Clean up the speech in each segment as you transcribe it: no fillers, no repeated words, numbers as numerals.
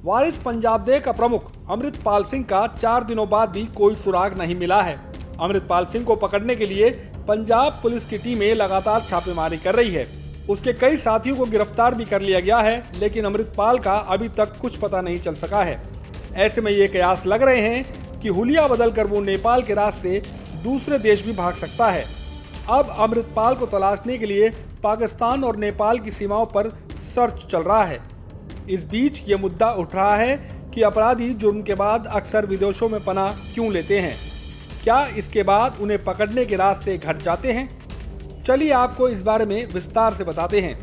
वारिस पंजाब का प्रमुख अमृतपाल सिंह का 4 दिनों बाद भी कोई सुराग नहीं मिला है। अमृतपाल सिंह को पकड़ने के लिए पंजाब पुलिस की टीमें लगातार छापेमारी कर रही है। उसके कई साथियों को गिरफ्तार भी कर लिया गया है, लेकिन अमृतपाल का अभी तक कुछ पता नहीं चल सका है। ऐसे में ये कयास लग रहे हैं कि हुलिया बदलकर वो नेपाल के रास्ते दूसरे देश भी भाग सकता है। अब अमृतपाल को तलाशने के लिए पाकिस्तान और नेपाल की सीमाओं पर सर्च चल रहा है। इस बीच ये मुद्दा उठ रहा है कि अपराधी जुर्म के बाद अक्सर विदेशों में पनाह क्यों लेते हैं। क्या इसके बाद उन्हें पकड़ने के रास्ते घट जाते हैं? चलिए आपको इस बारे में विस्तार से बताते हैं।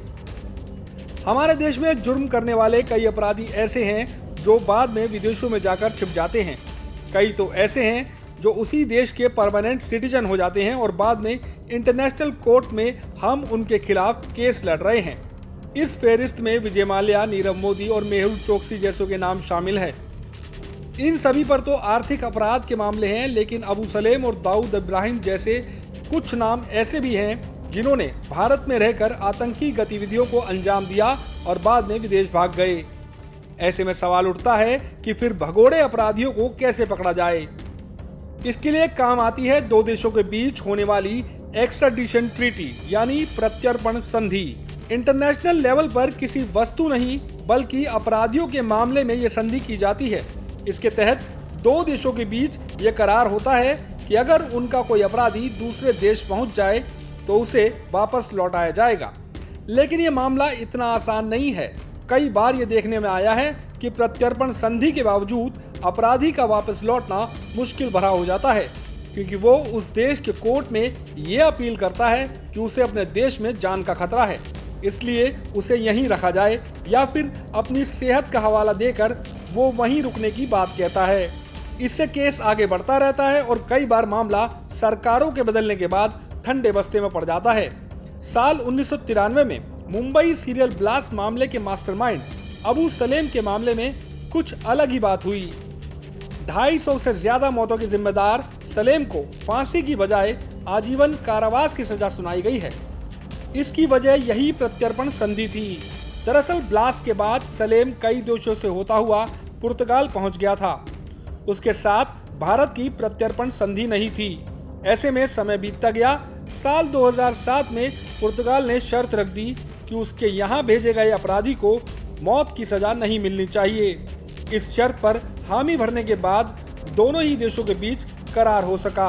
हमारे देश में जुर्म करने वाले कई अपराधी ऐसे हैं जो बाद में विदेशों में जाकर छिप जाते हैं। कई तो ऐसे हैं जो उसी देश के परमानेंट सिटीजन हो जाते हैं और बाद में इंटरनेशनल कोर्ट में हम उनके खिलाफ केस लड़ रहे हैं। इस फहरिस्त में विजय माल्या, नीरव मोदी और मेहुल चोकसी जैसों के नाम शामिल हैं। इन सभी पर तो आर्थिक अपराध के मामले हैं, लेकिन अबू सलेम और दाऊद इब्राहिम जैसे कुछ नाम ऐसे भी हैं जिन्होंने भारत में रहकर आतंकी गतिविधियों को अंजाम दिया और बाद में विदेश भाग गए। ऐसे में सवाल उठता है कि फिर भगोड़े अपराधियों को कैसे पकड़ा जाए। इसके लिए काम आती है दो देशों के बीच होने वाली एक्स्ट्राडिशन ट्रीटी यानी प्रत्यर्पण संधि। इंटरनेशनल लेवल पर किसी वस्तु नहीं बल्कि अपराधियों के मामले में यह संधि की जाती है। इसके तहत दो देशों के बीच यह करार होता है कि अगर उनका कोई अपराधी दूसरे देश पहुंच जाए तो उसे वापस लौटाया जाएगा। लेकिन यह मामला इतना आसान नहीं है। कई बार ये देखने में आया है कि प्रत्यर्पण संधि के बावजूद अपराधी का वापस लौटना मुश्किल भरा हो जाता है, क्योंकि वो उस देश के कोर्ट में ये अपील करता है कि उसे अपने देश में जान का खतरा है, इसलिए उसे यहीं रखा जाए, या फिर अपनी सेहत का हवाला देकर वो वहीं रुकने की बात कहता है। इससे केस आगे बढ़ता रहता है और कई बार मामला सरकारों के बदलने के बाद ठंडे बस्ते में पड़ जाता है। साल 1993 में मुंबई सीरियल ब्लास्ट मामले के मास्टरमाइंड अबू सलेम के मामले में कुछ अलग ही बात हुई। 250 से ज्यादा मौतों के जिम्मेदार सलेम को फांसी की बजाय आजीवन कारावास की सजा सुनाई गई है। इसकी वजह यही प्रत्यर्पण संधि थी। दरअसल ब्लास्ट के बाद सलेम कई देशों से होता हुआ पुर्तगाल पहुंच गया था। उसके साथ भारत की प्रत्यर्पण संधि नहीं थी। ऐसे में समय बीतता गया। साल 2007 में पुर्तगाल ने शर्त रख दी कि उसके यहाँ भेजे गए अपराधी को मौत की सजा नहीं मिलनी चाहिए। इस शर्त पर हामी भरने के बाद दोनों ही देशों के बीच करार हो सका।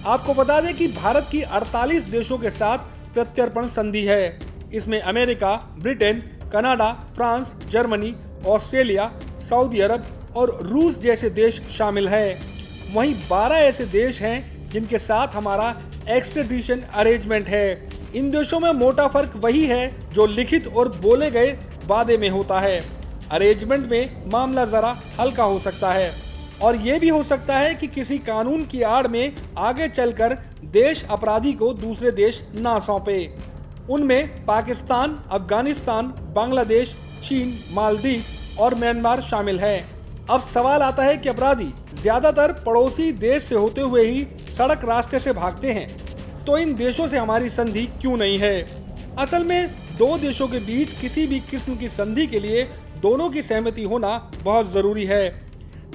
आपको बता दें कि भारत की 48 देशों के साथ प्रत्यर्पण संधि है। इसमें America, Britain, Canada, France, Germany, Australia, Saudi Arab और रूस जैसे देश शामिल हैं। वहीं 12 ऐसे देश हैं जिनके साथ हमारा एक्स्ट्राडिशन अरेंजमेंट है। इन देशों में मोटा फर्क वही है जो लिखित और बोले गए वादे में होता है। अरेंजमेंट में मामला जरा हल्का हो सकता है और ये भी हो सकता है कि किसी कानून की आड़ में आगे चलकर देश अपराधी को दूसरे देश ना सौंपे। उनमें पाकिस्तान, अफगानिस्तान, बांग्लादेश, चीन, मालदीव और म्यांमार शामिल है। अब सवाल आता है कि अपराधी ज्यादातर पड़ोसी देश से होते हुए ही सड़क रास्ते से भागते हैं, तो इन देशों से हमारी संधि क्यों नहीं है? असल में दो देशों के बीच किसी भी किस्म की संधि के लिए दोनों की सहमति होना बहुत जरूरी है।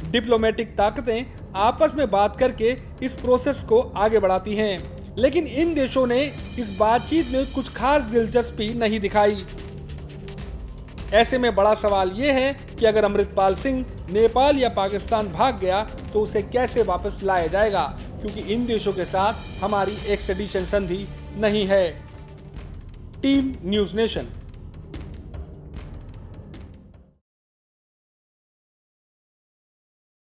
डिप्लोमेटिक ताकतें आपस में बात करके इस प्रोसेस को आगे बढ़ाती हैं, लेकिन इन देशों ने इस बातचीत में कुछ खास दिलचस्पी नहीं दिखाई। ऐसे में बड़ा सवाल ये है कि अगर अमृतपाल सिंह नेपाल या पाकिस्तान भाग गया तो उसे कैसे वापस लाया जाएगा, क्योंकि इन देशों के साथ हमारी एक्स्ट्राडिशन संधि नहीं है। Team news nation.